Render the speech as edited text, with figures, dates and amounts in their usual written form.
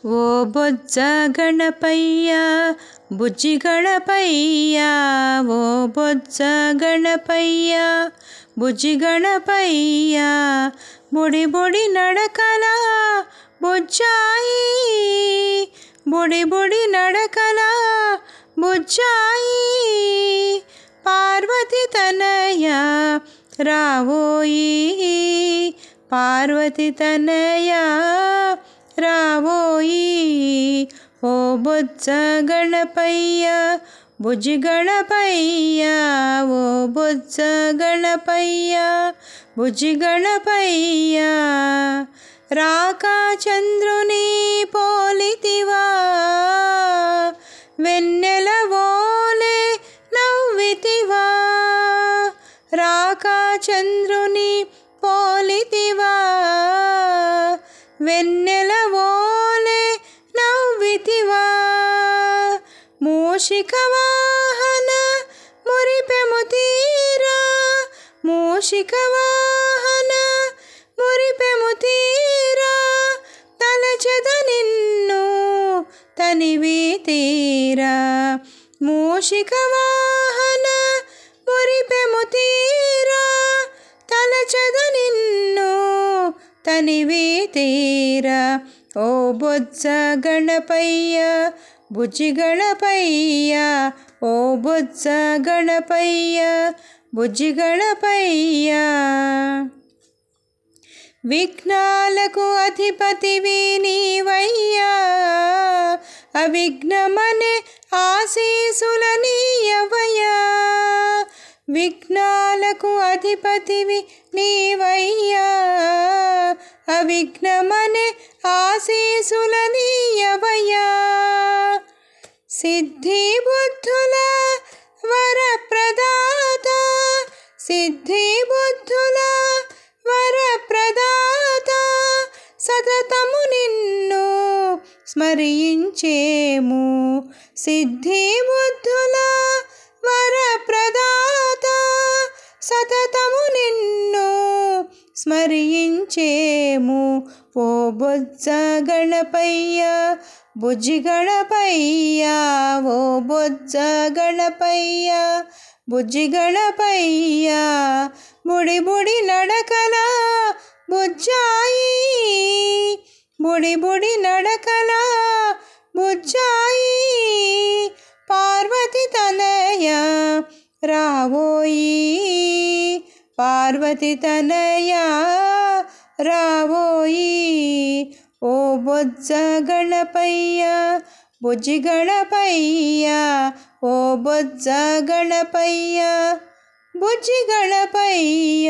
ఓ బొజ్జ గణపయ్య బుజ్జి గణపయ్య, ఓ బొజ్జ గణపయ్య బుజ్జి గణపయ్య, బుడి బుడి నడకల బుజ్జాయి, బుడి బుడి నడకల బుజ్జాయి, పార్వతి తనయ రావోయి, పార్వతి తనయ రావోయి. ఓ బొజ్జ గణపయ్య బుజ్జి గణపయ్య, ఓ బొజ్జ గణపయ్య బుజ్జి గణపయ్య, రాకా చంద్రుని పోలితివా, వెన్నెల వోలే నవ్వితివా, రాకా చంద్రుని పోలితివా, వెన్నెల వోలే నవ్వితివా, మూషిక వాహన మురిపెము తీరా, మూషిక వాహన మురిపెము తీరా, తలచెద నిన్ను తనివి తీరా, మూషిక వాహన మురిపెము తీరా, తలచెద నిన్ను తనివి తీరా. ఓ బొజ్జ గణపయ్య బుజ్జి గణపయ్య, ఓ బొజ్జ గణపయ్య బుజ్జి గణపయ్య, విఘ్నాలకు అధిపతివి నీవయ్యా, అవిఘ్నమనే ఆశీసులనీయవయ్యా, విఘ్నాలకు అధిపతివి నీవయ్యా, అవిఘ్నమనే ఆశీసులనీయవయ్యా, సిద్ధి బుద్ధుల వరప్రదాత, సిద్ధి బుద్ధుల వరప్రదాత, సతతము నిన్ను స్మరించేము, సిద్ధి బుద్ధుల వరప్రదాత, సతతము నిన్ను స్మరించేము. ఓ బొజ్జ గణపయ్య బుజ్జి గణపయ్య, ఓ బొజ్జ గణపయ్య బుజ్జి గణపయ్య, బుడి బుడి నడకల బుజ్జాయి, బుడి బుడి నడకల బుజ్జాయి, పార్వతి తనయ రావోయి, పార్వతి తనయ రావోయి. ఓ బొజ్జ గణపయ్య బుజ్జి గణపయ్య, ఓ బొజ్జ గణపయ్య బుజ్జి గణపయ్య.